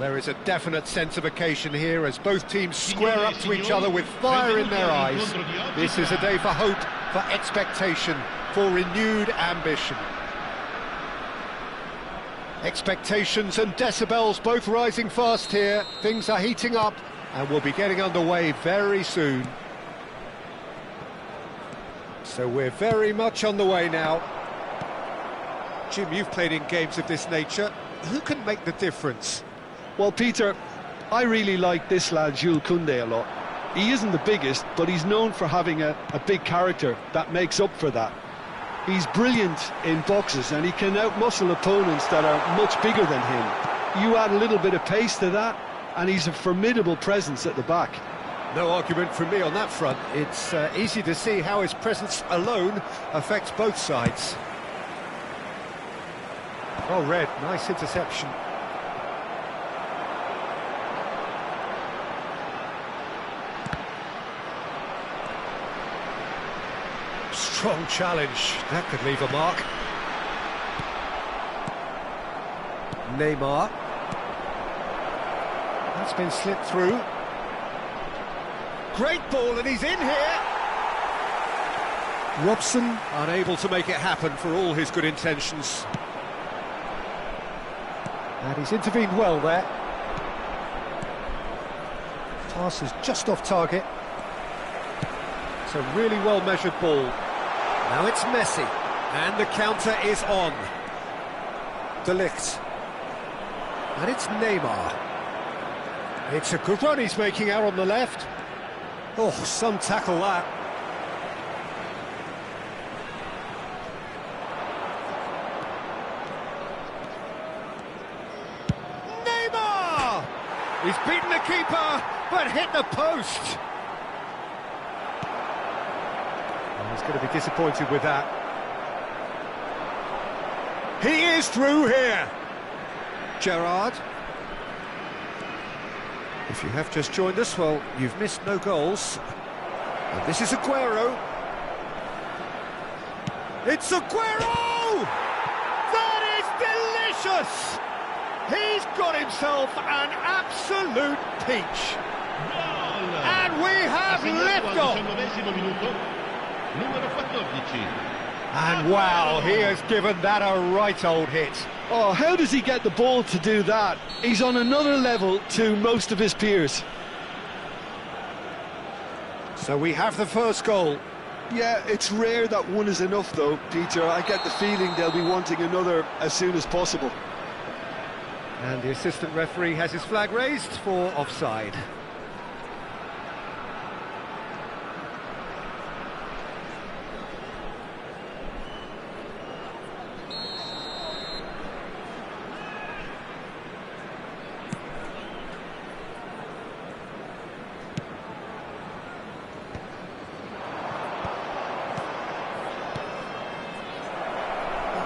There is a definite sense of occasion here as both teams square up to each other with fire in their eyes. This is a day for hope, for expectation, for renewed ambition. Expectations and decibels both rising fast here. Things are heating up and we'll be getting underway very soon. So we're very much on the way now. Jim, you've played in games of this nature. Who can make the difference? Well, Peter, I really like this lad, Jules Koundé, a lot. He isn't the biggest, but he's known for having a big character that makes up for that. He's brilliant in boxes, and he can outmuscle opponents that are much bigger than him. You add a little bit of pace to that, and he's a formidable presence at the back. No argument from me on that front. It's easy to see how his presence alone affects both sides. Oh, Red, nice interception. Strong challenge, that could leave a mark. Neymar. That's been slipped through. Great ball, and he's in here. Robson unable to make it happen for all his good intentions. And he's intervened well there. Pass is just off target. It's a really well-measured ball. Now it's Messi, and the counter is on. De Ligt. And it's Neymar. It's a good run he's making out on the left. Oh, some tackle that. Neymar! He's beaten the keeper, but hit the post. He's going to be disappointed with that. He is through here. Gerrard. If you have just joined us, well, you've missed no goals. And this is Aguero. It's Aguero! That is delicious! He's got himself an absolute peach. And we have liftoff. And wow, he has given that a right old hit. Oh, how does he get the ball to do that? He's on another level to most of his peers. So we have the first goal. Yeah, it's rare that one is enough though, Peter. I get the feeling they'll be wanting another as soon as possible. And the assistant referee has his flag raised for offside.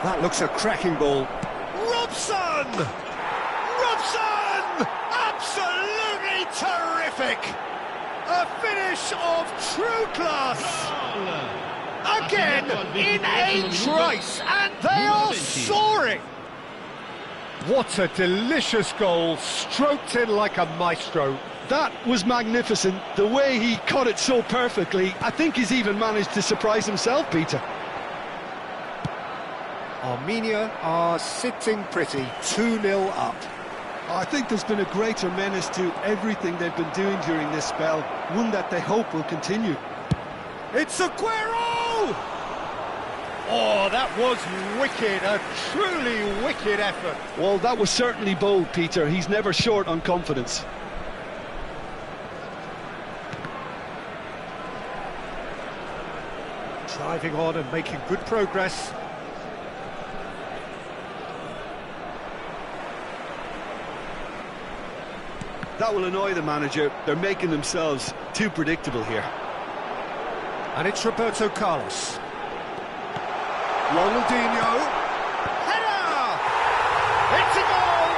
That looks a cracking ball. Robson! Robson! Absolutely terrific! A finish of true class! Again, in a trice, and they are soaring! What a delicious goal, stroked in like a maestro. That was magnificent. The way he caught it so perfectly, I think he's even managed to surprise himself, Peter. Armenia are sitting pretty, 2-0 up. I think there's been a greater menace to everything they've been doing during this spell, one that they hope will continue. It's Aguero! Oh, that was wicked, a truly wicked effort. Well, that was certainly bold, Peter. He's never short on confidence. Driving on and making good progress. That will annoy the manager. They're making themselves too predictable here. And it's Roberto Carlos. Ronaldinho. Header! It's a goal!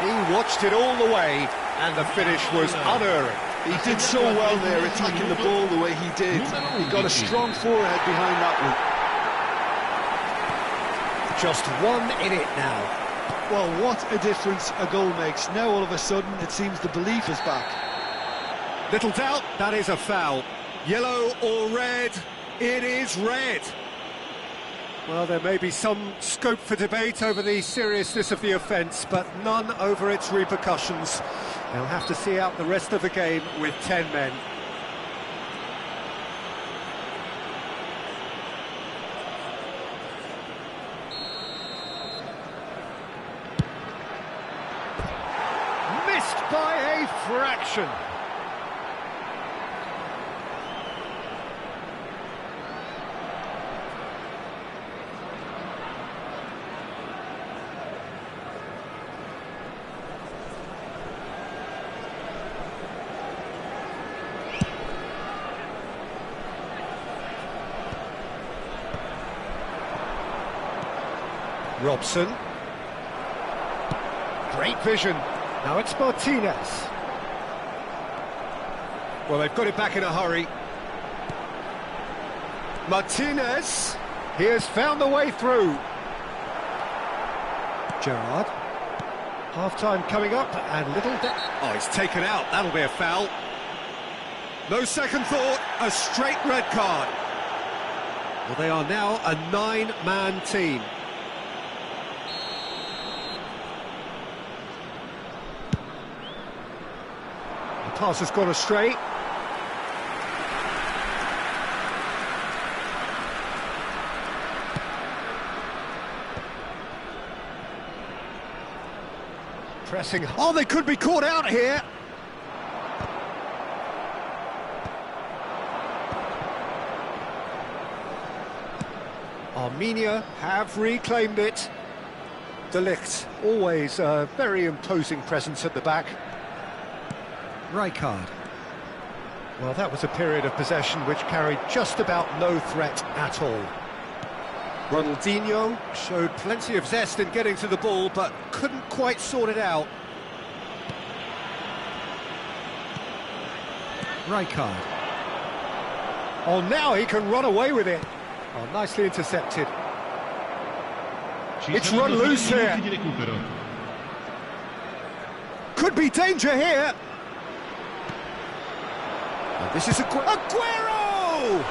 He watched it all the way, and the finish was unerring. He did so well there, attacking the ball the way he did. He got a strong forehead behind that one. Just one in it now. Well, what a difference a goal makes. Now all of a sudden it seems the belief is back. Little doubt, that is a foul. Yellow or red? It is red. Well, there may be some scope for debate over the seriousness of the offence, but none over its repercussions. They'll have to see out the rest of the game with 10 men. Missed by a fraction. Robson. Great vision. Now it's Martinez. Well, they've got it back in a hurry. Martinez. He has found the way through. Gerrard. Half-time coming up and oh, he's taken out. That'll be a foul. No second thought. A straight red card. Well, they are now a 9-man team. Pass has gone astray. Pressing. Oh, they could be caught out here. Armenia have reclaimed it. De Ligt, always a very imposing presence at the back. Rijkaard. Well, that was a period of possession which carried just about no threat at all. Ronaldinho showed plenty of zest in getting to the ball, but couldn't quite sort it out. Rijkaard. Oh, now he can run away with it. Oh, nicely intercepted. It's run loose here. Could be danger here. This is Aguero!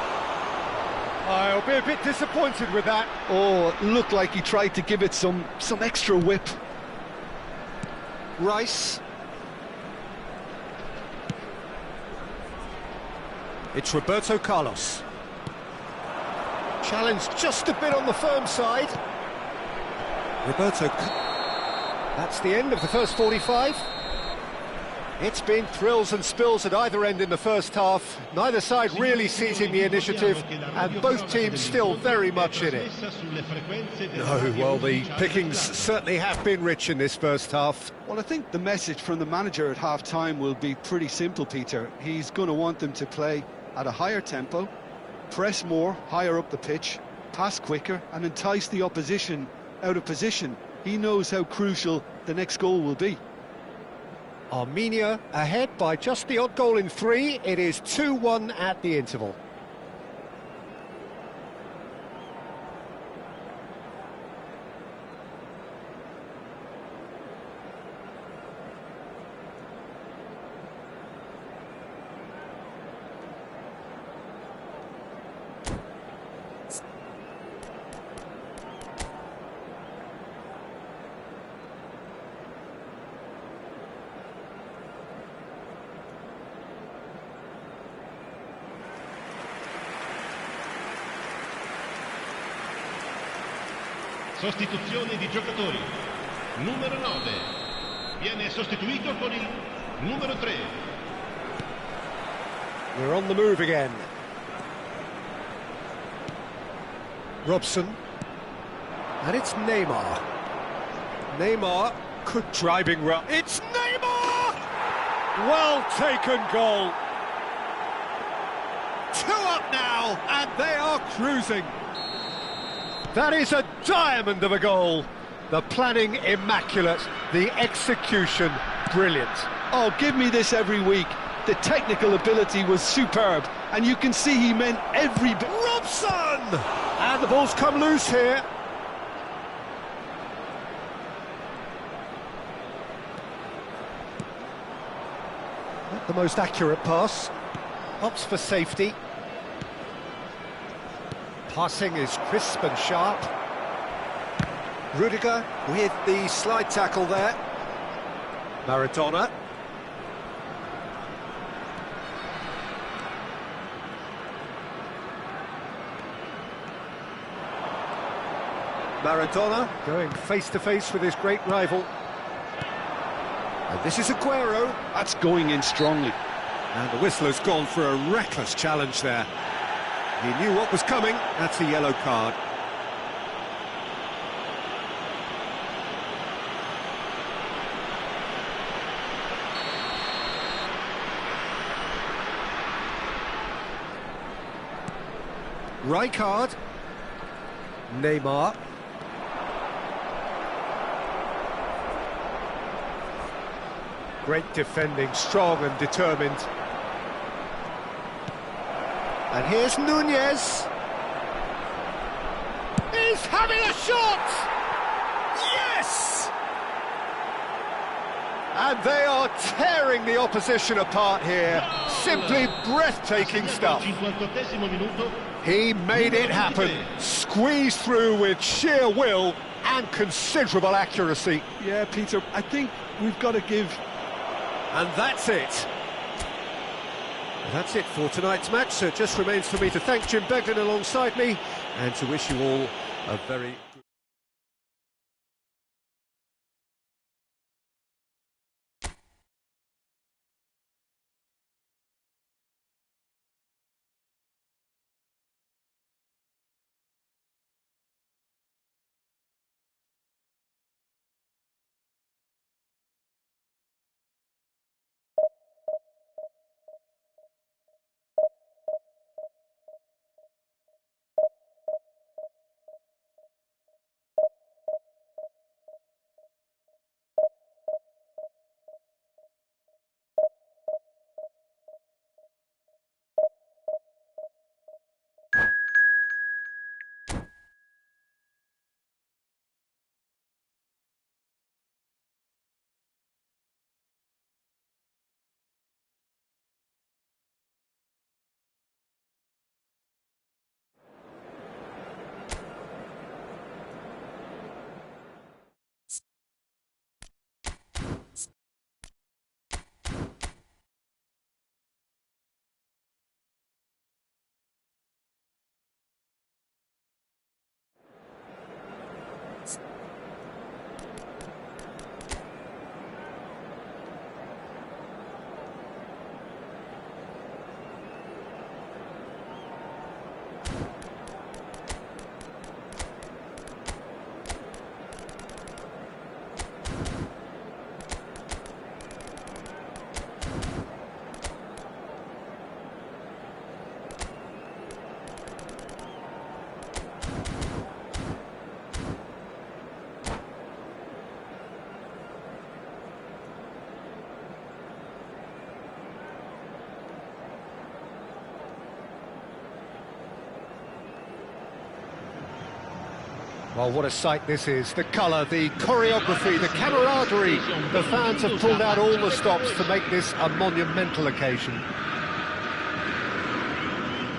I'll be a bit disappointed with that. Oh, it looked like he tried to give it some extra whip. Rice. It's Roberto Carlos. Challenge just a bit on the firm side. Roberto. That's the end of the first 45. It's been thrills and spills at either end in the first half. Neither side really seizing the initiative, and both teams still very much in it. No, well, the pickings certainly have been rich in this first half. Well, I think the message from the manager at half-time will be pretty simple, Peter. He's going to want them to play at a higher tempo, press more, higher up the pitch, pass quicker, and entice the opposition out of position. He knows how crucial the next goal will be. Armenia ahead by just the odd goal in 3. It is 2-1 at the interval. Sostituzione di giocatori. Numero 9 viene sostituito con il numero 3. We're on the move again. Robson. And it's Neymar. Neymar could driving run. It's Neymar! Well taken goal. 2 up now, and they are cruising. That is a diamond of a goal. The planning immaculate, the execution brilliant. Oh, give me this every week. The technical ability was superb, and you can see he meant every bit. Robson! And the ball's come loose here. Not the most accurate pass. Opts for safety. Passing is crisp and sharp. Rudiger with the slide tackle there. Maradona. Maradona going face-to-face with his great rival. And this is Aguero. That's going in strongly. And the whistler's gone for a reckless challenge there. He knew what was coming. That's a yellow card. Rijkaard. Neymar. Great defending, strong and determined. And here's Nunez. He's having a shot! Yes! And they are tearing the opposition apart here. Simply breathtaking stuff. He made it happen. Squeezed through with sheer will and considerable accuracy. Yeah, Peter, I think we've got to give... And that's it. That's it for tonight's match, so it just remains for me to thank Jim Beglin alongside me and to wish you all a very good... Well, what a sight this is. The colour, the choreography, the camaraderie. The fans have pulled out all the stops to make this a monumental occasion.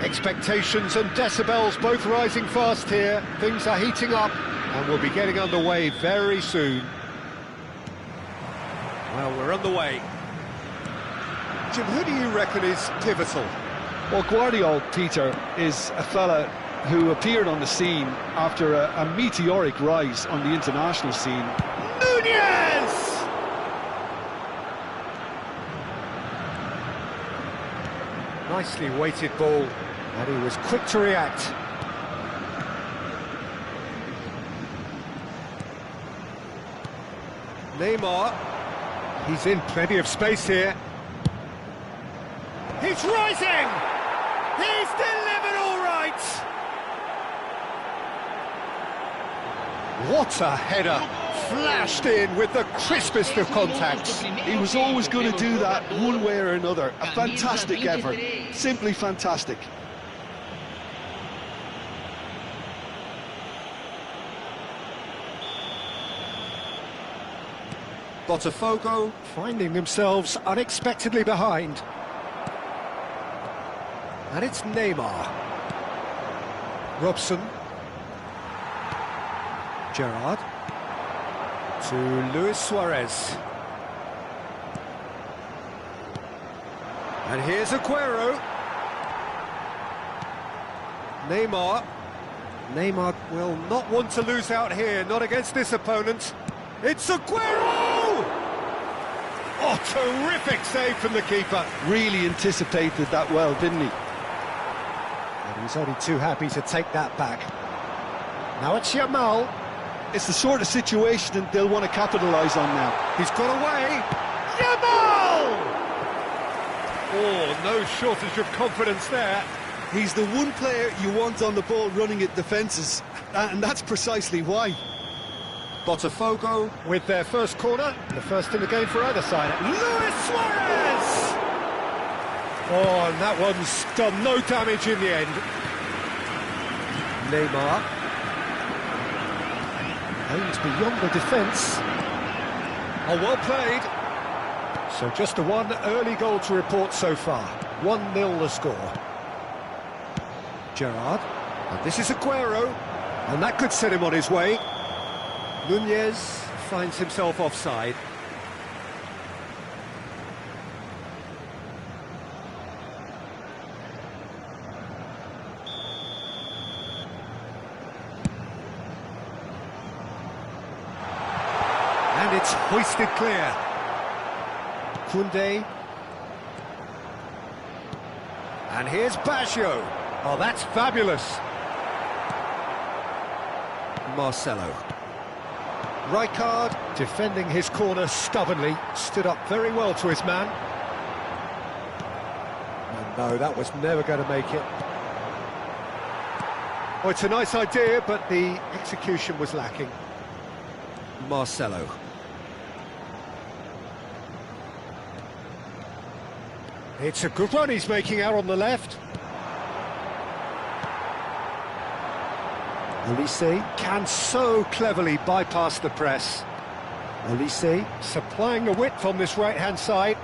Expectations and decibels both rising fast here. Things are heating up and we'll be getting underway very soon. Well, we're underway. Jim, who do you reckon is pivotal? Well, Guardiola, Peter, is a fella who appeared on the scene after a meteoric rise on the international scene. Nunez! Nicely weighted ball, and he was quick to react. Neymar, he's in plenty of space here. He's rising! He's delivered all right! What a header! Flashed in with the crispest of contacts. He was always going to do that one way or another. A fantastic effort. Simply fantastic. Botafogo finding themselves unexpectedly behind. And it's Neymar. Robson. Gerrard. To Luis Suarez. And here's Aguero. Neymar. Neymar will not want to lose out here, not against this opponent. It's Aguero! Oh, terrific save from the keeper. Really anticipated that well, didn't he? And he's only too happy to take that back. Now it's Yamal. It's the sort of situation that they'll want to capitalise on now. He's got away. Yamal! Oh, no shortage of confidence there. He's the one player you want on the ball running at defences, and that's precisely why. Botafogo with their first corner, the first in the game for either side. Luis Suarez! Oh, and that one's done no damage in the end. Neymar. Aims beyond the defence. Oh, well played. So just the one early goal to report so far. 1-0 the score. Gerrard. And this is Aguero. And that could set him on his way. Nunez finds himself offside. And it's hoisted clear. Koundé. And here's Baggio. Oh, that's fabulous. Marcelo. Rijkaard, defending his corner stubbornly, stood up very well to his man. And no, that was never going to make it. Oh, it's a nice idea, but the execution was lacking. Marcelo. It's a good run he's making out on the left. Olise can so cleverly bypass the press. Olise supplying the width on this right-hand side.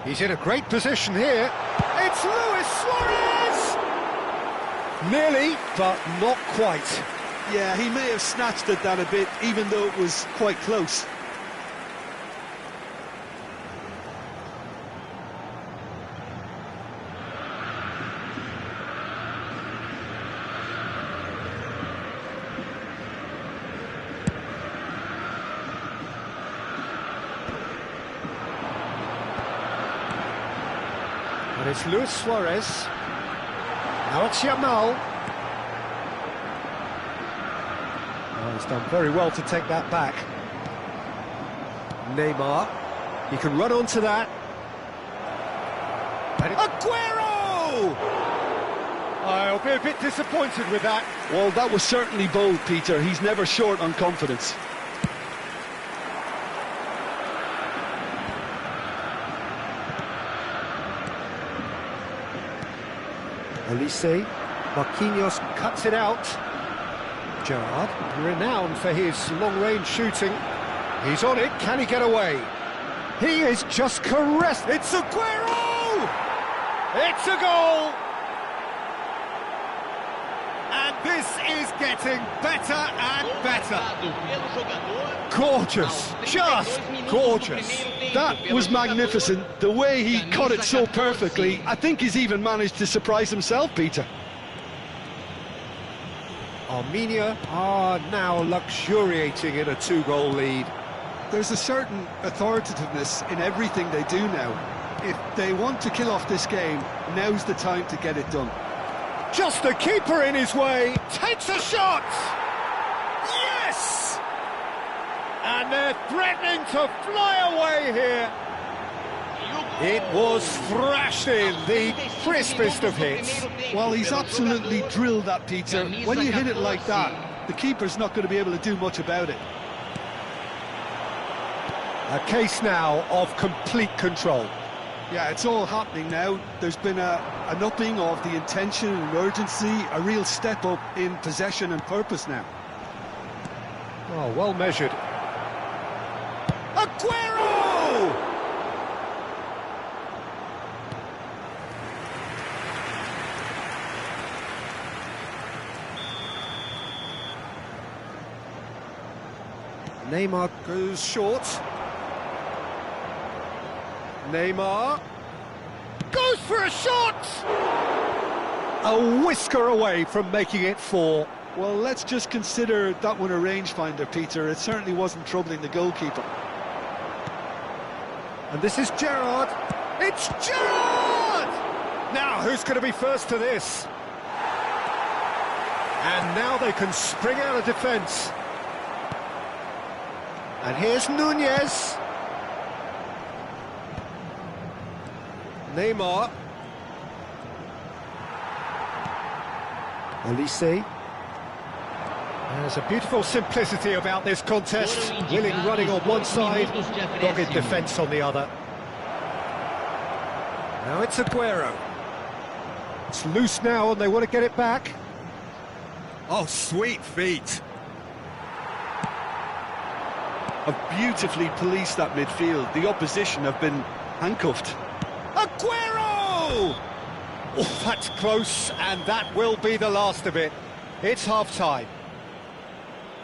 He's in a great position here. It's Luis Suarez! Nearly, but not quite. Yeah, he may have snatched at that a bit, even though it was quite close. And it's Luis Suarez. Now it's Yamal. Oh, he's done very well to take that back. Neymar. He can run onto that. And Aguero! I'll be a bit disappointed with that. Well, that was certainly bold, Peter. He's never short on confidence. Olise, Marquinhos cuts it out. Gerrard, renowned for his long-range shooting. He's on it, can he get away? He is just caressed. It's Aguero! It's a goal! And this is getting better and better. Gorgeous, just gorgeous. That was magnificent. The way he caught it so perfectly, I think he's even managed to surprise himself, Peter. Armenia are now luxuriating in a 2-goal lead. There's a certain authoritativeness in everything they do now. If they want to kill off this game, now's the time to get it done. Just the keeper in his way, takes a shot! Yes! And they're threatening to fly away here. It was thrashed in, the crispest of hits. Well, he's absolutely drilled that, Peter. When you hit it like that, the keeper's not going to be able to do much about it. A case now of complete control. Yeah, it's all happening now. There's been an upping of the intention and urgency, a real step up in possession and purpose now. Oh, well measured. Aguero! Neymar goes short. Neymar goes for a shot! A whisker away from making it 4. Well, let's just consider that one a rangefinder, Peter. It certainly wasn't troubling the goalkeeper. And this is Gerrard. It's Gerrard! Now, who's going to be first to this? And now they can spring out of defence. And here's Nunez. Neymar. Olise. There's a beautiful simplicity about this contest. Willing running on one side, dogged defence on the other. Now it's Aguero. It's loose now and they want to get it back. Oh, sweet feet. Have beautifully policed that midfield. The opposition have been handcuffed. Aguero! Oh, that's close, and that will be the last of it. It's half-time.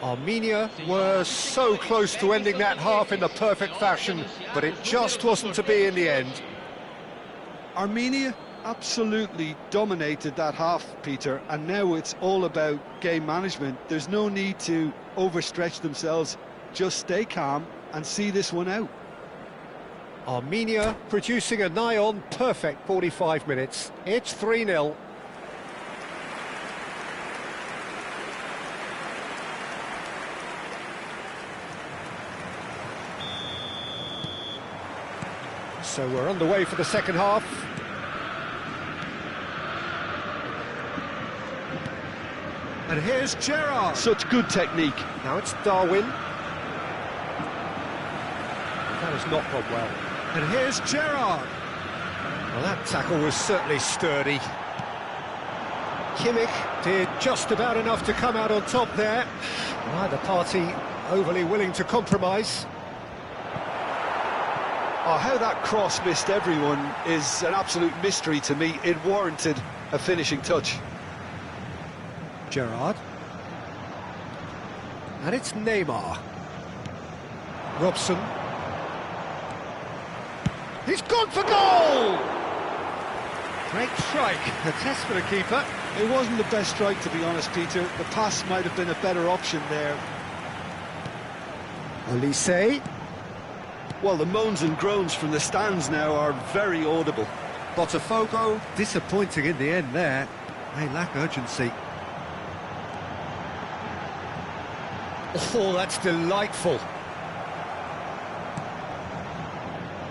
Armenia were so close to ending that half in the perfect fashion, but it just wasn't to be in the end. Armenia absolutely dominated that half, Peter, and now it's all about game management. There's no need to overstretch themselves. Just stay calm and see this one out. Armenia producing a nigh-on perfect 45 minutes. It's 3-0. So we're underway for the second half. And here's Gerrard. Such good technique. Now it's Darwin. That has not gone well. And here's Gerrard. Well, that tackle was certainly sturdy. Kimmich did just about enough to come out on top there. Neither party overly willing to compromise. Oh, how that cross missed everyone is an absolute mystery to me. It warranted a finishing touch. Gerrard. And it's Neymar. Robson. He's gone for goal! Great strike. A test for the keeper. It wasn't the best strike, to be honest, Peter. The pass might have been a better option there. Olise. Well, the moans and groans from the stands now are very audible. Botafogo, disappointing in the end there. They lack urgency. Oh, that's delightful.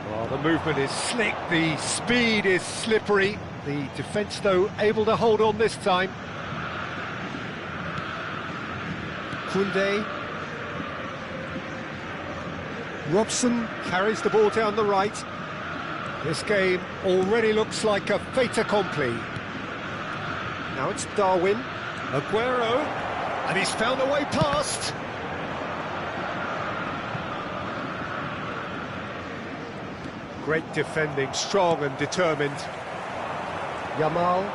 Oh, the movement is slick, the speed is slippery. The defence, though, able to hold on this time. Koundé. Robson carries the ball down the right. This game already looks like a fait accompli. Now it's Darwin. Aguero. And he's found a way past. Great defending, strong and determined. Yamal.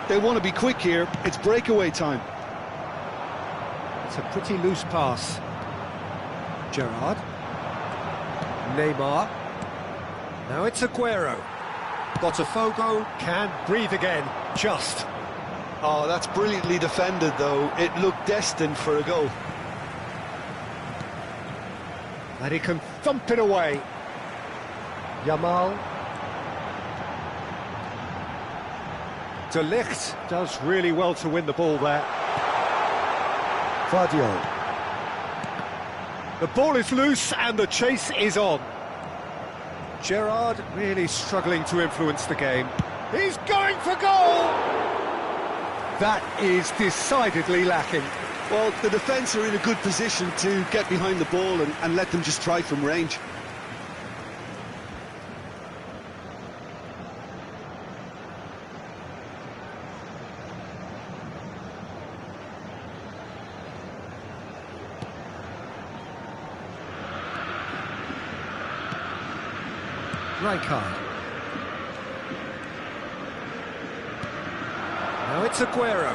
They want to be quick here. It's breakaway time. It's a pretty loose pass. Gerrard. Neymar. Now it's Aguero. Botafogo can breathe again, just. Oh, that's brilliantly defended, though. It looked destined for a goal. And he can thump it away. Yamal. De Ligt does really well to win the ball there. Vardio. The ball is loose and the chase is on. Gerrard really struggling to influence the game. He's going for goal! That is decidedly lacking. Well, the defence are in a good position to get behind the ball and let them just try from range. Rijkaard. Now it's Aguero.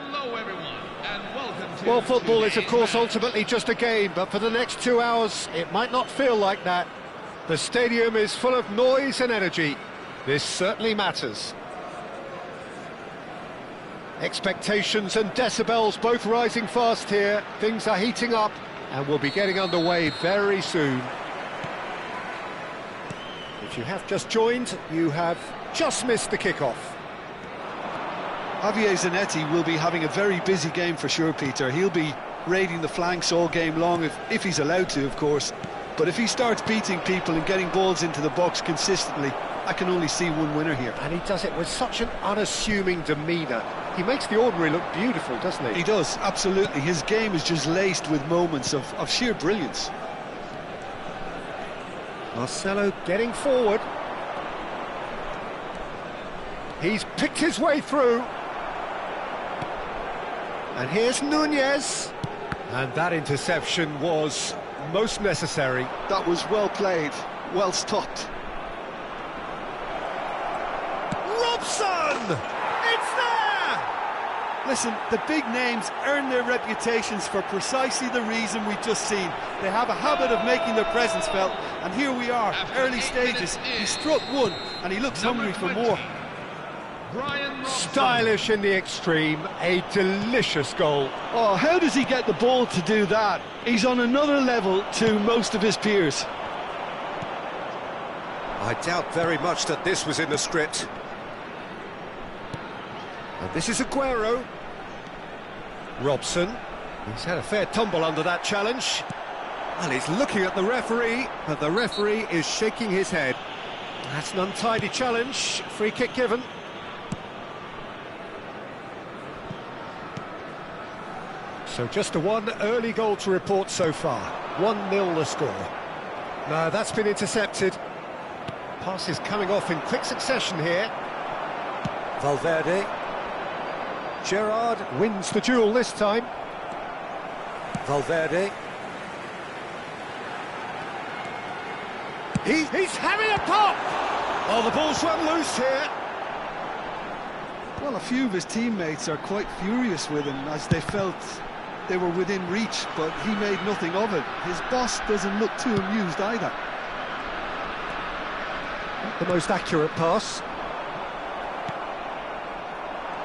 Hello, everyone, and welcome to... Well, football is, of course, ultimately just a game, but for the next 2 hours, it might not feel like that. The stadium is full of noise and energy. This certainly matters. Expectations and decibels both rising fast here. Things are heating up, and we'll be getting underway very soon. If you have just joined, you have just missed the kickoff. Javier Zanetti will be having a very busy game for sure, Peter. He'll be raiding the flanks all game long, if he's allowed to, of course. But if he starts beating people and getting balls into the box consistently, I can only see one winner here. And he does it with such an unassuming demeanour. He makes the ordinary look beautiful, doesn't he? He does, absolutely. His game is just laced with moments of sheer brilliance. Marcelo getting forward. He's picked his way through. And here's Nunez. And that interception was most necessary. That was well played, well stopped. Robson! It's there! Listen, the big names earn their reputations for precisely the reason we've just seen. They have a habit of making their presence felt, and here we are, early stages. He struck one, and he looks hungry for more. Stylish in the extreme, a delicious goal. Oh, how does he get the ball to do that? He's on another level to most of his peers. I doubt very much that this was in the script. And this is Aguero. Robson. He's had a fair tumble under that challenge. And he's looking at the referee, but the referee is shaking his head. That's an untidy challenge. Free kick given. So just the one early goal to report so far. 1-0 the score. No, that's been intercepted. Passes coming off in quick succession here. Valverde. Gerrard wins the duel this time. Valverde. He's having a pop! Oh, the ball's run loose here. Well, a few of his teammates are quite furious with him as they felt they were within reach, but he made nothing of it. His boss doesn't look too amused either. Not the most accurate pass.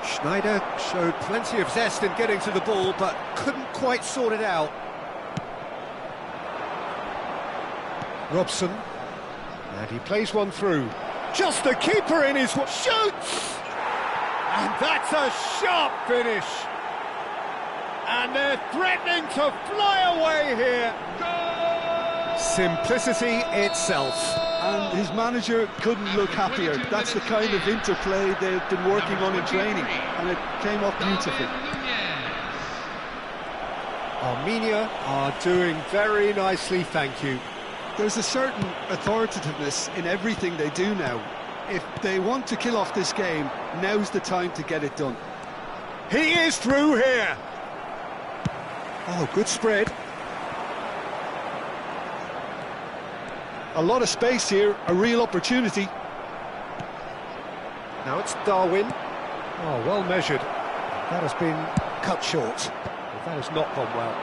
Schneider showed plenty of zest in getting to the ball, but couldn't quite sort it out. Robson. And he plays one through. Just the keeper in his... shoots! And that's a sharp finish. And they're threatening to fly away here. Goal! Simplicity itself. And his manager couldn't look happier. That's the kind of interplay they've been working on in training, and it came off beautifully. Armenia are doing very nicely, thank you. There's a certain authoritativeness in everything they do now. If they want to kill off this game, now's the time to get it done. He is through here. Oh, good spread. A lot of space here, a real opportunity. Now it's Darwin. Oh, well measured. That has been cut short. But that has not gone well.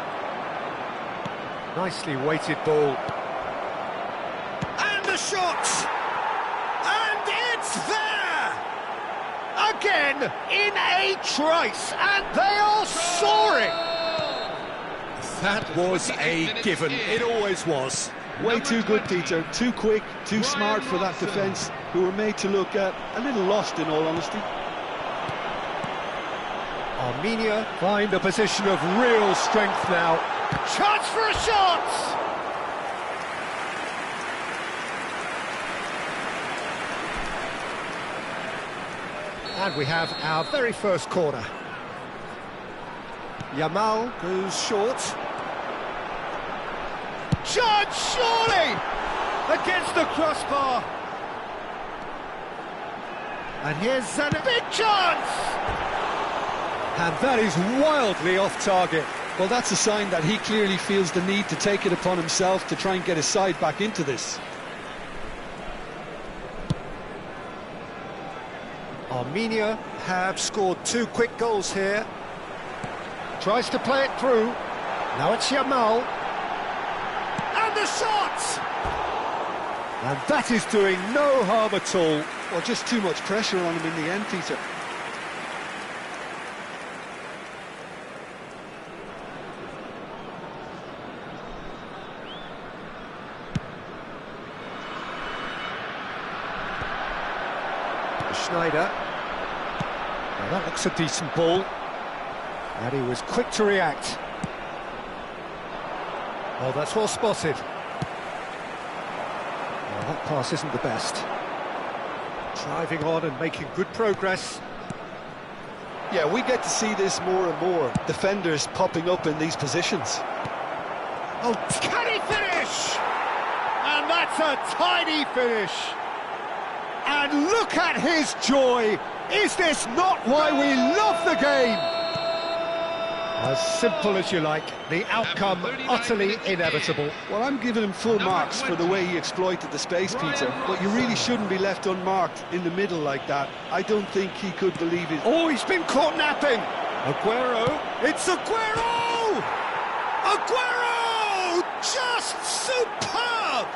Nicely weighted ball. And the shot! And it's there! Again, in a trice, and they are soaring! That was a given. It always was. Way too good, Peter. Too quick, too smart for that defence, who were made to look a little lost, in all honesty. Armenia find a position of real strength now. Chance for a shot! And we have our very first corner. Yamal goes short. Chance, surely! Against the crossbar. And here's a big chance! And that is wildly off target. Well, that's a sign that he clearly feels the need to take it upon himself to try and get his side back into this. Armenia have scored 2 quick goals here. Tries to play it through. Now it's Yamal. And the shot! And that is doing no harm at all. Well, just too much pressure on him in the end, Peter. Schneider. Well, that looks a decent ball. And he was quick to react. Oh, that's well spotted. Well, that pass isn't the best. Driving on and making good progress. Yeah, we get to see this more and more. Defenders popping up in these positions. Oh, can he finish? And that's a tidy finish. And look at his joy. Is this not why we love the game? As simple as you like, the outcome utterly inevitable. Well, I'm giving him full marks for the way he exploited the space, Peter, but you really shouldn't be left unmarked in the middle like that. I don't think he could believe it. Oh, he's been caught napping. Aguero, it's Aguero! Aguero! Just superb!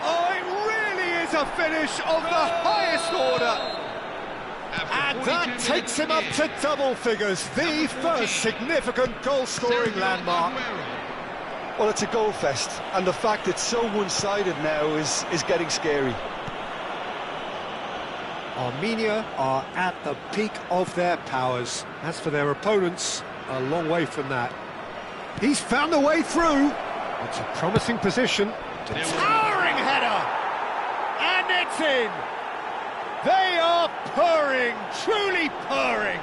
Oh, it really is a finish of the highest order. And that takes him up to double figures, the first significant goal-scoring landmark. Well, it's a goal fest, and the fact it's so one-sided now is getting scary. Armenia are at the peak of their powers. As for their opponents, a long way from that. He's found a way through. It's a promising position. Towering header! And it's in! They are purring, truly purring.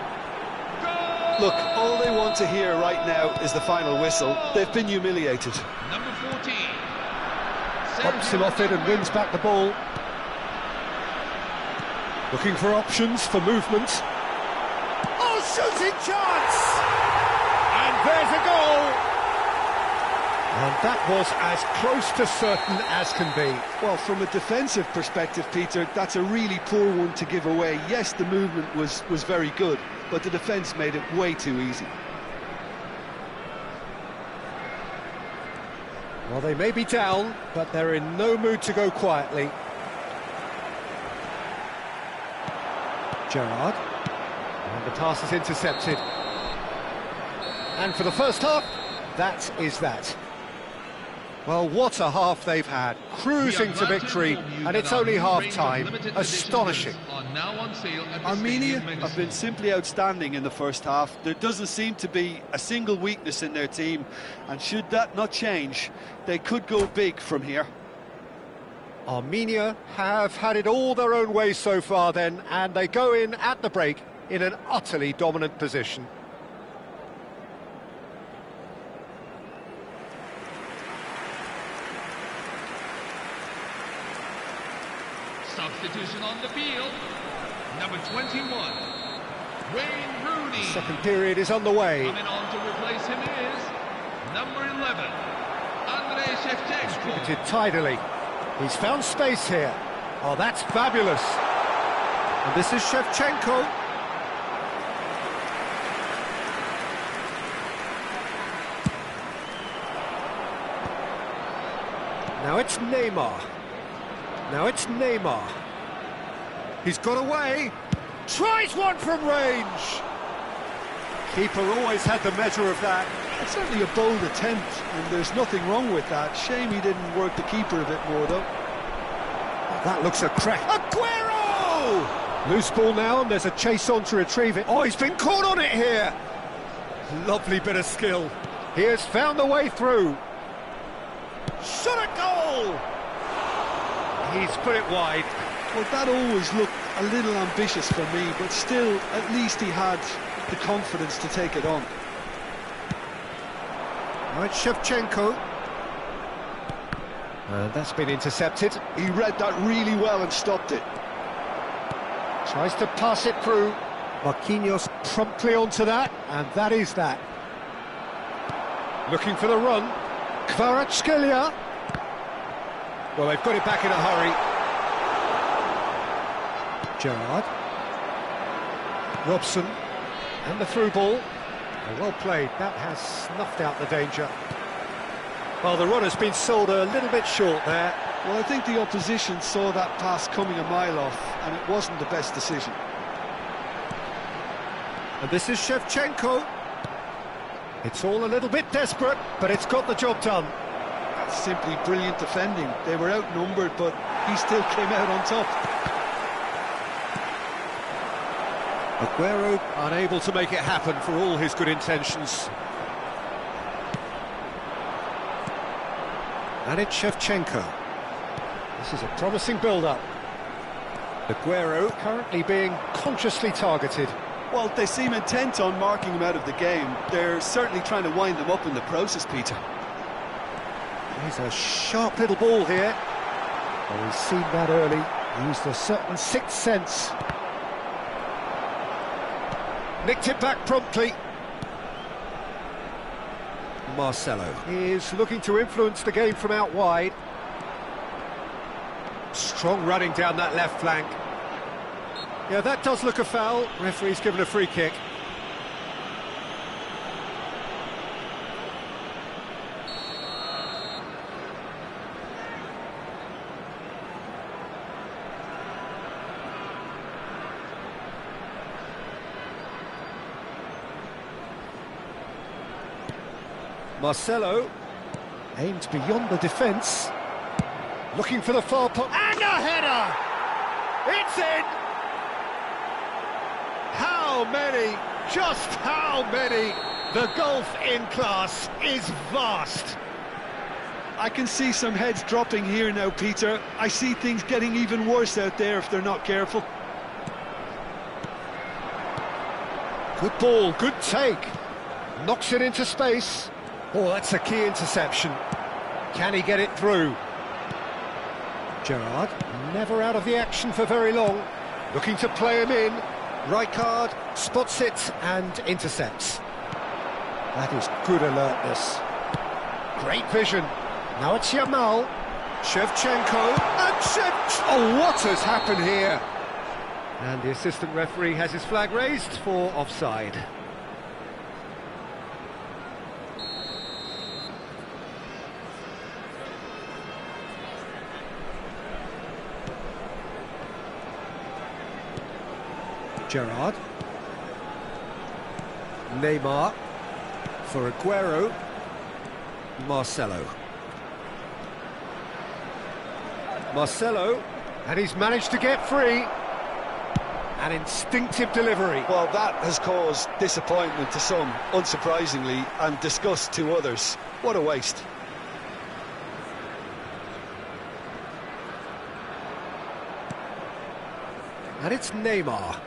Look, all they want to hear right now is the final whistle. They've been humiliated. Number 14. Pops him off it and wins back the ball. Looking for options for movement. Oh, shooting chance! And there's a goal! And that was as close to certain as can be. Well, from a defensive perspective, Peter, that's a really poor one to give away. Yes, the movement was very good, but the defence made it way too easy. Well, they may be down, but they're in no mood to go quietly. Gerrard. And the pass is intercepted. And for the first half, that is that. Well, what a half they've had, cruising to victory, and it's only half-time. Astonishing. Armenia have been simply outstanding in the first half. There doesn't seem to be a single weakness in their team, and should that not change, they could go big from here. Armenia have had it all their own way so far then, and they go in at the break in an utterly dominant position. Substitution on the field. Number 21, Wayne Rooney. Second period is on the way. Coming on to replace him is number 11, Andrei Shevchenko. Distributed tidily. He's found space here. Oh, that's fabulous. And this is Shevchenko. Now it's Neymar. Now it's Neymar. He's got away. Tries one from range. Keeper always had the measure of that. It's certainly a bold attempt, and there's nothing wrong with that. Shame he didn't work the keeper a bit more, though. That looks a crack. Aguero! Loose ball now, and there's a chase on to retrieve it. Oh, he's been caught on it here. Lovely bit of skill. He has found the way through. Shot a goal! He's put it wide. Well, that always looked a little ambitious for me, but still, at least he had the confidence to take it on. Now it's Shevchenko. And that's been intercepted. He read that really well and stopped it. Tries to pass it through. Marquinhos promptly onto that, and that is that. Looking for the run. Kvaratskhelia. Well, they've got it back in a hurry. Gerrard. Robson. And the through ball. Well played, that has snuffed out the danger. Well, the run has been sold a little bit short there. Well, I think the opposition saw that pass coming a mile off, and it wasn't the best decision. And this is Shevchenko. It's all a little bit desperate, but it's got the job done. That's simply brilliant defending. They were outnumbered, but he still came out on top. Aguero unable to make it happen for all his good intentions. And it's Shevchenko. This is a promising build-up. Aguero currently being consciously targeted. Well, they seem intent on marking him out of the game. They're certainly trying to wind him up in the process, Peter. He's a sharp little ball here. Oh, he's seen that early. He used a certain sixth sense. Nicked it back promptly. Marcelo is looking to influence the game from out wide. Strong running down that left flank. Yeah, that does look a foul. Referee's given a free kick. Marcelo aims beyond the defence, looking for the far post, and a header! It's in! How many? Just how many? The gulf in class is vast. I can see some heads dropping here now, Peter. I see things getting even worse out there if they're not careful. Good ball, good take. Knocks it into space. Oh, that's a key interception. Can he get it through? Gerrard, never out of the action for very long. Looking to play him in. Rijkaard spots it and intercepts. That is good alertness. Great vision. Now it's Yamal. Shevchenko. And oh, what has happened here? And the assistant referee has his flag raised for offside. Gerrard. Neymar. For Aguero. Marcelo. Marcelo. And he's managed to get free. An instinctive delivery. Well, that has caused disappointment to some, unsurprisingly, and disgust to others. What a waste. And it's Neymar.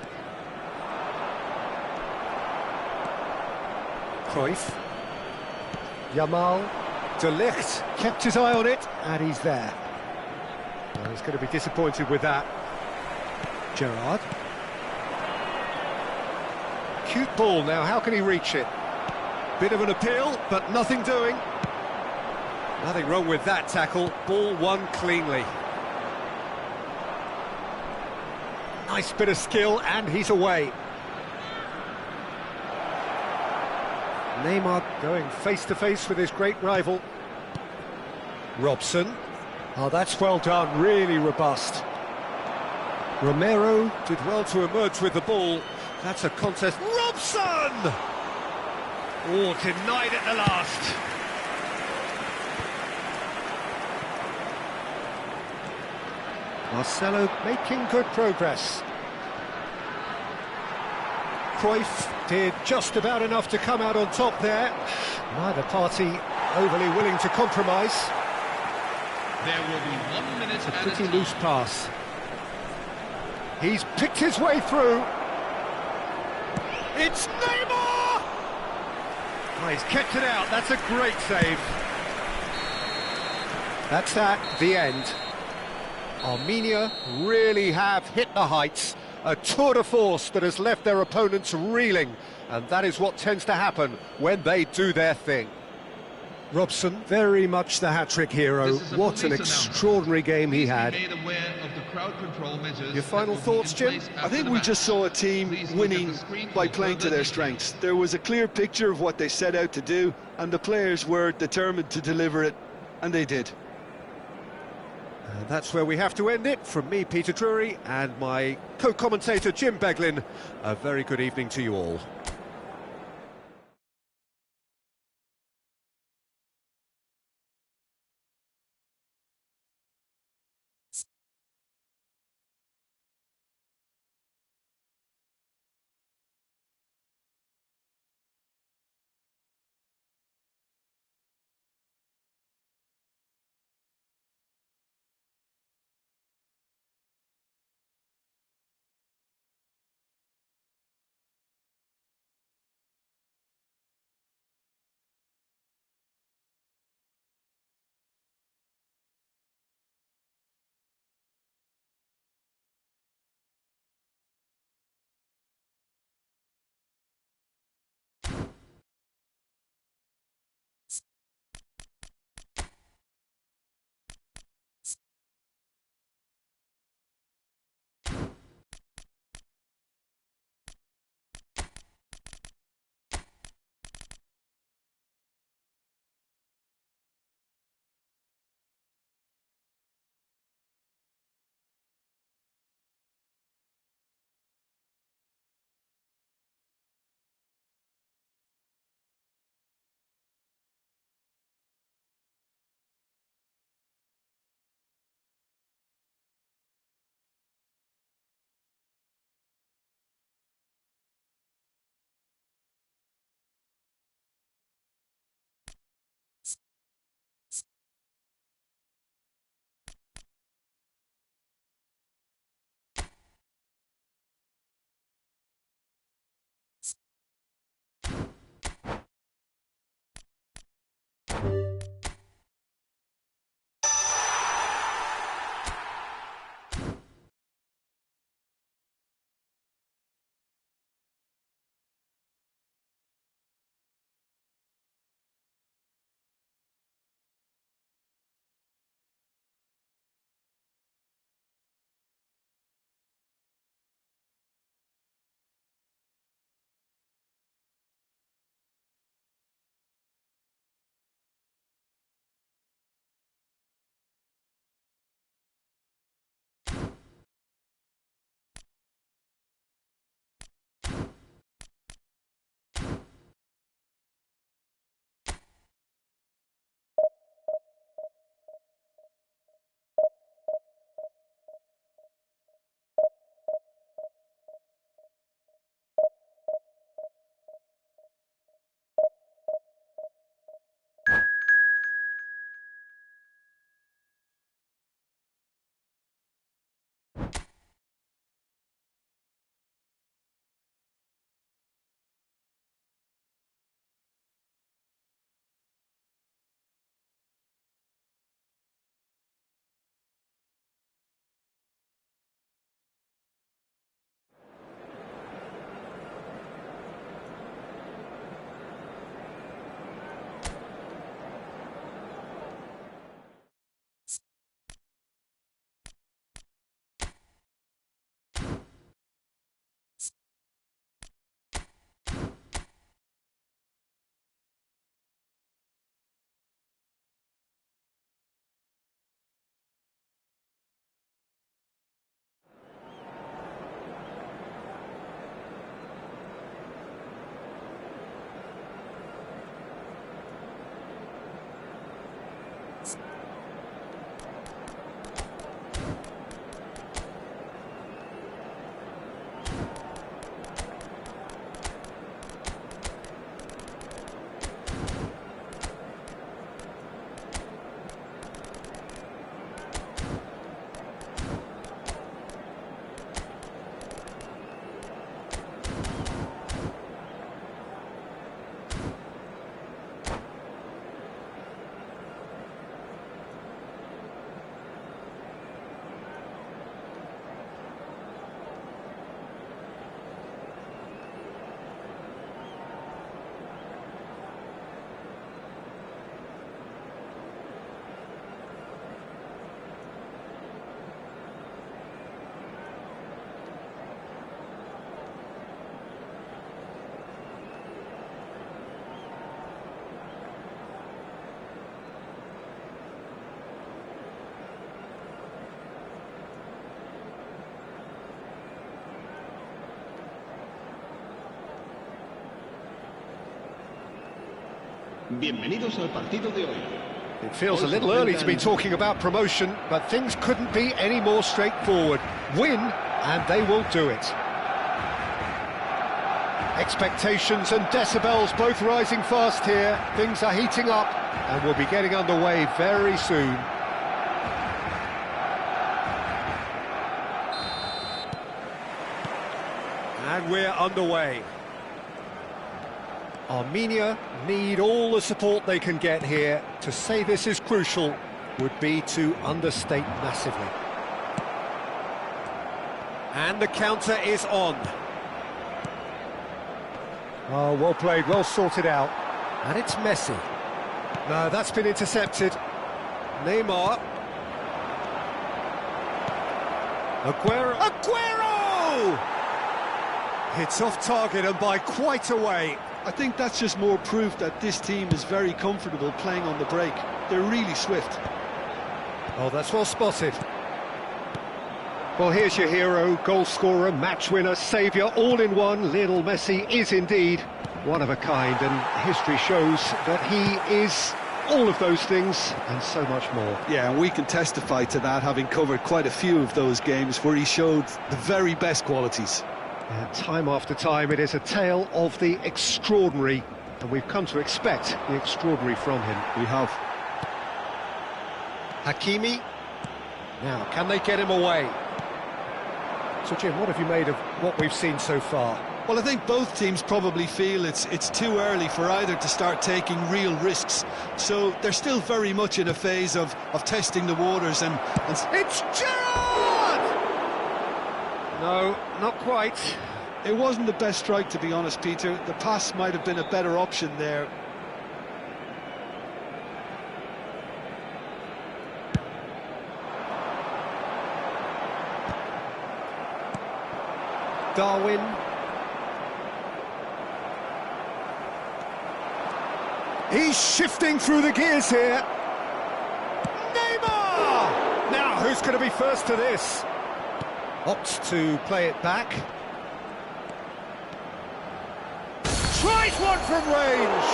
Cruyff. Yamal. De Ligt kept his eye on it, and he's there. Well, he's going to be disappointed with that. Gerrard. Cute ball now, how can he reach it? Bit of an appeal, but nothing doing. Nothing wrong with that tackle, ball won cleanly. Nice bit of skill, and he's away. Neymar going face-to-face with his great rival. Robson. Oh, that's well done, really robust. Romero did well to emerge with the ball. That's a contest. Robson! Oh, denied at the last. Marcelo making good progress. Cruyff did just about enough to come out on top there. Neither party overly willing to compromise. There will be 1 minute It's a at pretty a loose time. pass. He's picked his way through. It's Neymar! Oh, he's kept it out. That's a great save. That's the end. Armenia really have hit the heights. A tour de force that has left their opponents reeling. And that is what tends to happen when they do their thing. Robson, very much the hat-trick hero. This is a What an police extraordinary game he had. Made aware of the crowd control measures. Your final thoughts, Jim? I think we just saw a team winning by playing to their strengths. There was a clear picture of what they set out to do, and the players were determined to deliver it, and they did. And that's where we have to end it. From me, Peter Drury, and my co-commentator, Jim Beglin. A very good evening to you all. Bienvenidos al partido de hoy. It feels a little early to be talking about promotion, but things couldn't be any more straightforward. Win, and they will do it. Expectations and decibels both rising fast here. Things are heating up, and we'll be getting underway very soon. And we're underway. Armenia need all the support they can get here. To say this is crucial would be to understate massively. And the counter is on. Oh, well played, well sorted out. And it's Messi. No, that's been intercepted. Neymar. Aguero! It's off target and by quite a way. I think that's just more proof that this team is very comfortable playing on the break. They're really swift. Oh, that's well spotted. Well, here's your hero, goal scorer, match winner, saviour, all in one. Lionel Messi is indeed one of a kind, and history shows that he is all of those things and so much more. Yeah, and we can testify to that, having covered quite a few of those games where he showed the very best qualities. And time after time, it is a tale of the extraordinary, and we've come to expect the extraordinary from him. We have. Hakimi. Now, can they get him away? So, Jim, what have you made of what we've seen so far? Well, I think both teams probably feel it's too early for either to start taking real risks. So they're still very much in a phase of testing the waters and... It's Gerrard! No, not quite. It wasn't the best strike, to be honest, Peter. The pass might have been a better option there. Darwin. He's shifting through the gears here. Neymar! Now, who's going to be first to this? Opts to play it back. Tries one from range.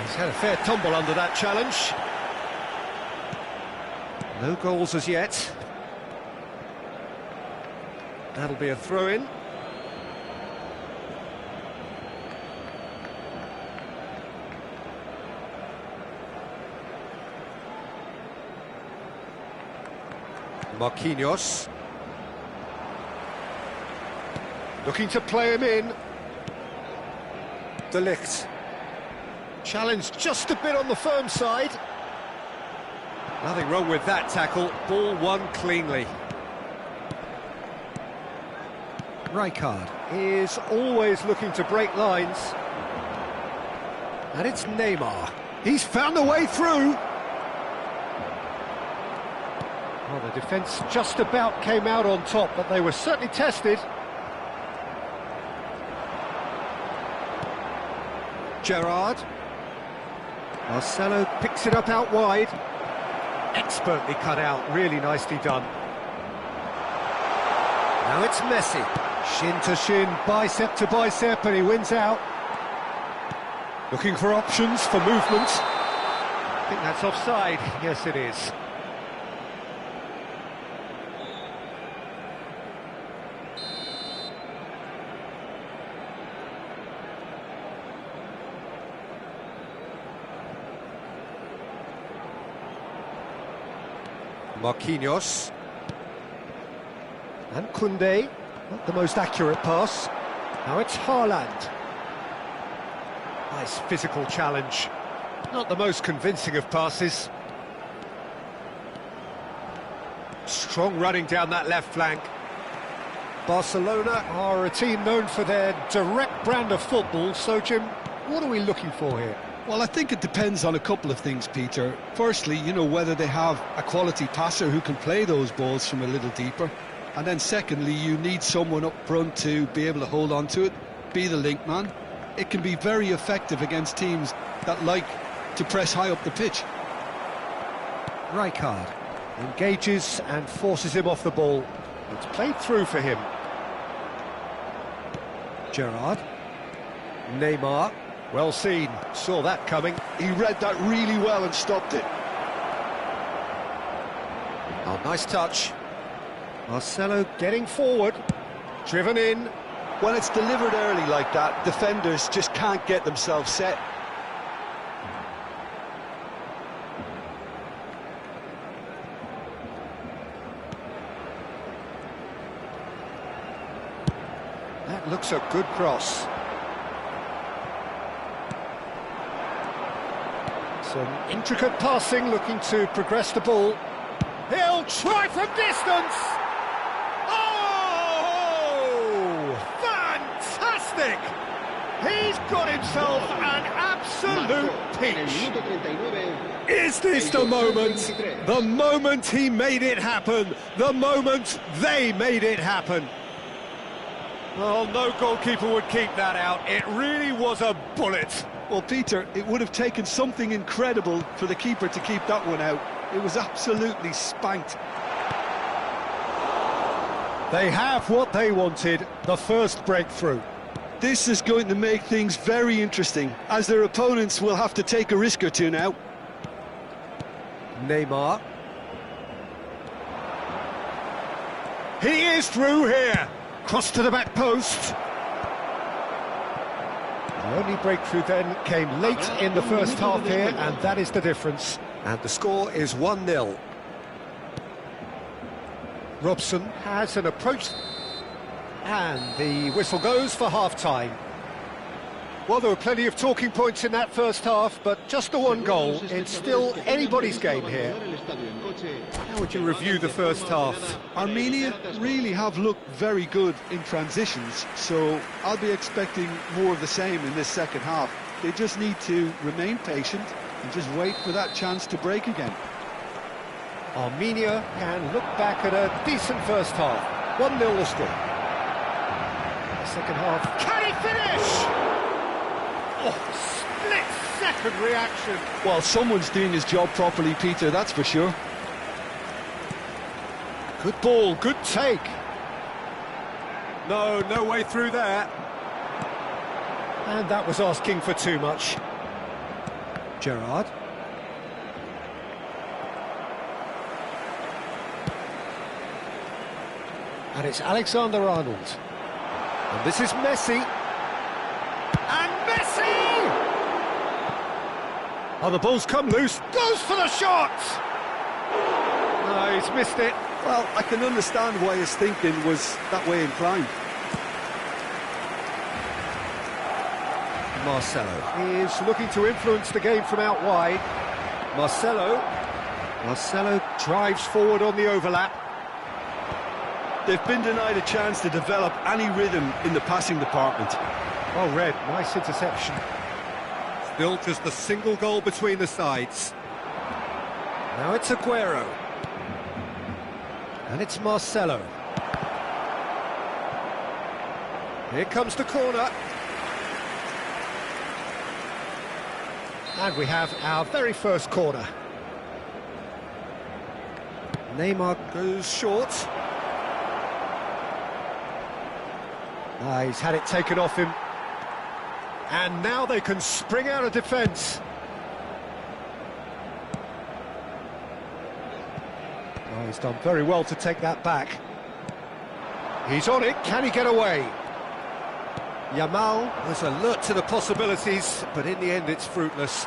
He's had a fair tumble under that challenge. No goals as yet. That'll be a throw-in. Marquinhos. Looking to play him in. De Ligt. Challenge just a bit on the firm side. Nothing wrong with that tackle. Ball won cleanly. Rijkaard is always looking to break lines. And it's Neymar. He's found a way through. Well, the defence just about came out on top, but they were certainly tested. Gerrard. Marcelo picks it up out wide. Expertly cut out, really nicely done. Now it's Messi. Shin to shin, bicep to bicep, and he wins out. Looking for options for movement. I think that's offside. Yes, it is. Marquinhos. And Koundé, not the most accurate pass. Now it's Haaland. Nice physical challenge. Not the most convincing of passes. Strong running down that left flank. Barcelona are a team known for their direct brand of football, so Jim, what are we looking for here? Well, I think it depends on a couple of things, Peter. Firstly, you know, whether they have a quality passer who can play those balls from a little deeper. And then secondly, you need someone up front to be able to hold on to it, be the link man. It can be very effective against teams that like to press high up the pitch. Rijkaard engages and forces him off the ball. It's played through for him. Gerrard. Neymar. Well seen. Saw that coming. He read that really well and stopped it. Oh, nice touch. Marcelo getting forward. Driven in. When it's delivered early like that, defenders just can't get themselves set. That looks a good cross. Some intricate passing, looking to progress the ball. He'll try from distance! Oh! Fantastic! He's got himself an absolute peach. Is this the moment? The moment he made it happen. The moment they made it happen. Oh, no goalkeeper would keep that out. It really was a bullet. Well, Peter, it would have taken something incredible for the keeper to keep that one out. It was absolutely spanked. They have what they wanted, the first breakthrough. This is going to make things very interesting, as their opponents will have to take a risk or two now. Neymar. He is through here. Cross to the back post. The only breakthrough then came late in the first half here, and that is the difference. And the score is 1-0. Robson has an approach, and the whistle goes for half-time. Well, there were plenty of talking points in that first half, but just the one goal. It's still anybody's game here. How would you review the first half? Armenia really have looked very good in transitions, so I'll be expecting more of the same in this second half. They just need to remain patient and just wait for that chance to break again. Armenia can look back at a decent first half. 1-0 the score. The second half. Can he finish? Oh, split-second reaction. Well, someone's doing his job properly, Peter, that's for sure. Good ball, good take. No way through there. And that was asking for too much. Gerrard. And it's Alexander-Arnold. And this is Messi. And Messi! Oh, the ball's come loose. Goes for the shot! No, he's missed it. Well, I can understand why his thinking was that way inclined. Marcelo is looking to influence the game from out wide. Marcelo drives forward on the overlap. They've been denied a chance to develop any rhythm in the passing department. Well read, nice interception. Still just a single goal between the sides. Now it's Aguero. And it's Marcelo. Here comes the corner. And we have our very first corner. Neymar goes short. He's had it taken off him. And now they can spring out of defence. Oh, he's done very well to take that back. He's on it, can he get away? Yamal was alert to the possibilities, but in the end it's fruitless.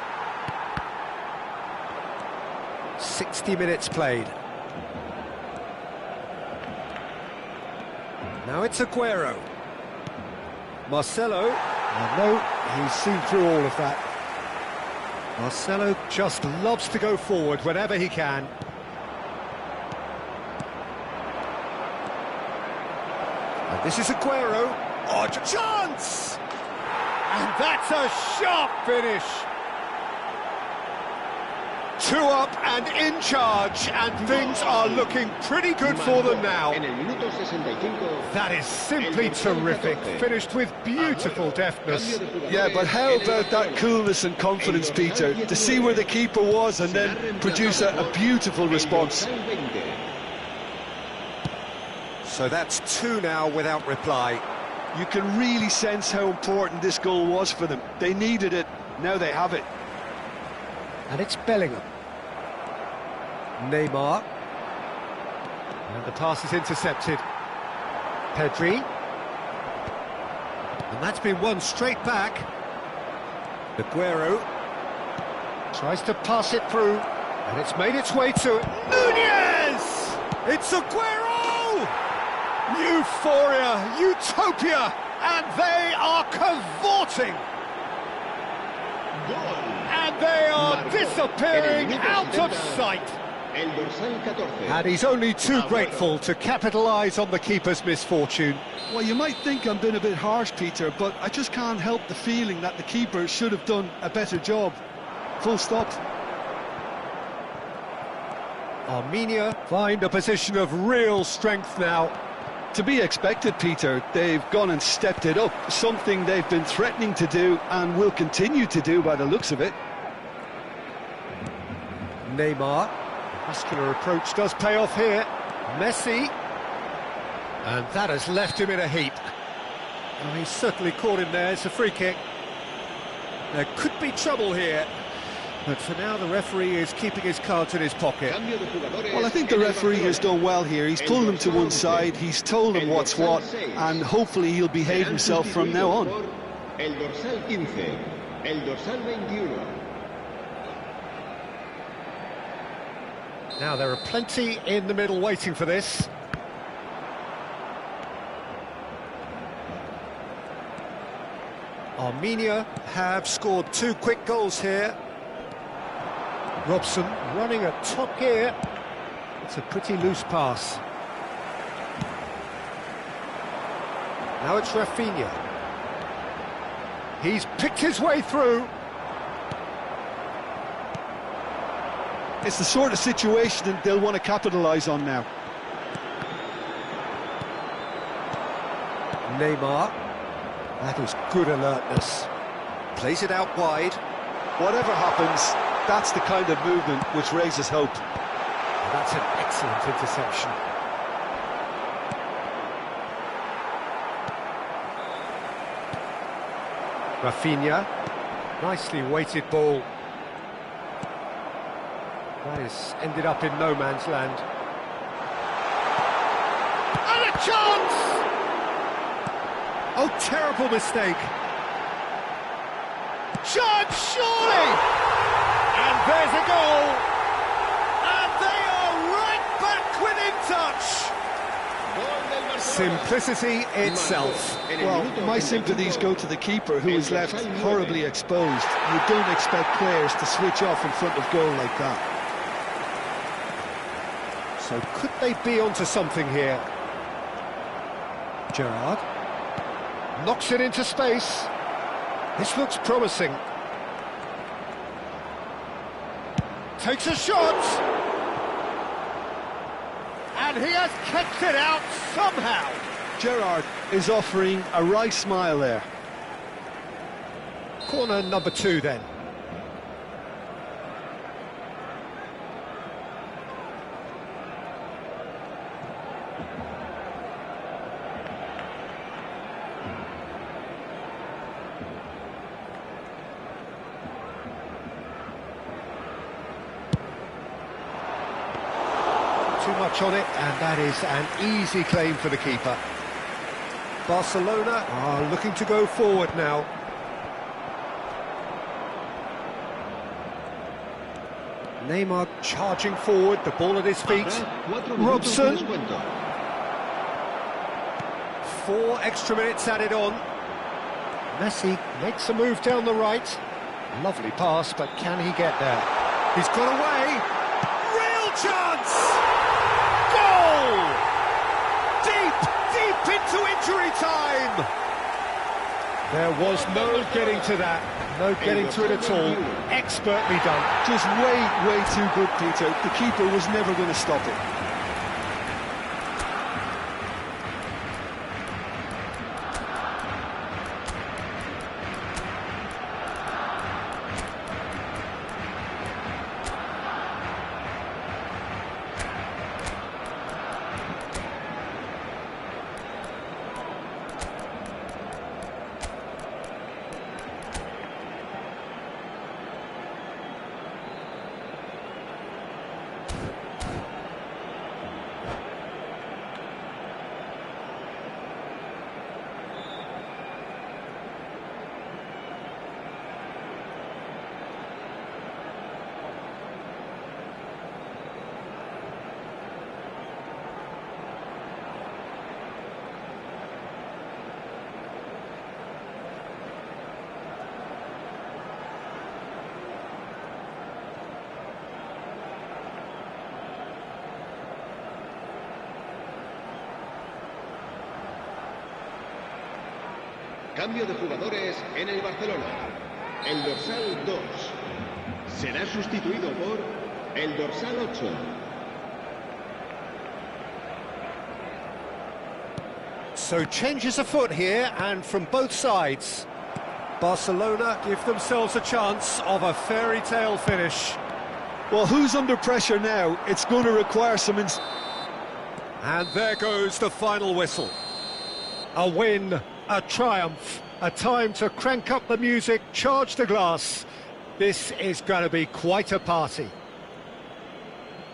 60 minutes played. Now it's Aguero. Marcelo, no, he's seen through all of that. Marcelo just loves to go forward whenever he can. And this is Aguero. Oh, chance! And that's a sharp finish. 2 up and in charge, and things are looking pretty good for them now. That is simply terrific, finished with beautiful deftness. Yeah, but how about that coolness and confidence, Peter, to see where the keeper was and then produce a beautiful response. So that's 2 now without reply. You can really sense how important this goal was for them. They needed it, now they have it. And it's Bellingham. Neymar. And the pass is intercepted. Pedri. And that's been won straight back. Aguero tries to pass it through, and it's made its way to Nunez! It's Aguero! Euphoria, utopia, and they are cavorting! And they are disappearing out of sight! And he's only too grateful to capitalise on the keeper's misfortune. Well, you might think I'm being a bit harsh, Peter, but I just can't help the feeling that the keeper should have done a better job. Full stop. Armenia find a position of real strength now. To be expected, Peter. They've gone and stepped it up, something they've been threatening to do and will continue to do by the looks of it. Neymar. Muscular approach does pay off here. Messi. And that has left him in a heap. Oh, he's certainly caught him there. It's a free kick. There could be trouble here. But for now, the referee is keeping his cards in his pocket. Well, I think the referee has done well here. He's pulled him to one side, he's told him what's what, and hopefully he'll behave himself from now on. El dorsal 15, el dorsal 21. Now, there are plenty in the middle waiting for this. Armenia have scored 2 quick goals here. Robson running at top gear. It's a pretty loose pass. Now it's Rafinha. He's picked his way through. It's the sort of situation that they'll want to capitalise on now. Neymar. That is good alertness. Plays it out wide. Whatever happens, that's the kind of movement which raises hope. That's an excellent interception. Rafinha. Nicely weighted ball. That has ended up in no man's land. And a chance! Oh, terrible mistake. Chance, surely! And there's a goal! And they are right back within touch! Simplicity itself. Well, my sympathies go to the keeper, who is left horribly exposed. You don't expect players to switch off in front of goal like that. So could they be onto something here? Gerrard knocks it into space. This looks promising. Takes a shot. And he has kept it out somehow. Gerrard is offering a wry smile there. Corner number 2 then. Too much on it, and that is an easy claim for the keeper. Barcelona are looking to go forward now. Neymar charging forward, the ball at his feet. Robson. 4 extra minutes added on. Messi makes a move down the right. Lovely pass, but can he get there? He's got away. Real chance! Goal! Deep into injury time! There was no getting to that. No getting to it at all. Expertly done. Just way too good, Peter. The keeper was never going to stop it. Cambio de jugadores en el Barcelona. El dorsal 2 será sustituido por el dorsal 8. So changes afoot here, and from both sides. Barcelona give themselves a chance of a fairy tale finish. Well, who's under pressure now? It's going to require some... And there goes the final whistle. A win, a triumph, a time to crank up the music, charge the glass. This is going to be quite a party.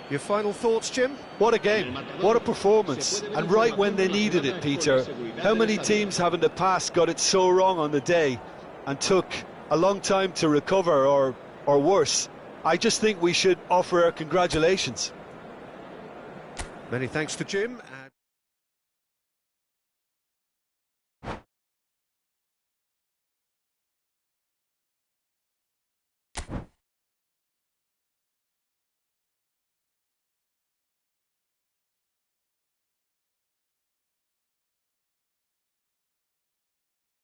Your final thoughts, Jim? What a game, what a performance, and right when they needed it, Peter. How many teams have in the past got it so wrong on the day and took a long time to recover, or worse? I just think we should offer our congratulations. Many thanks to Jim.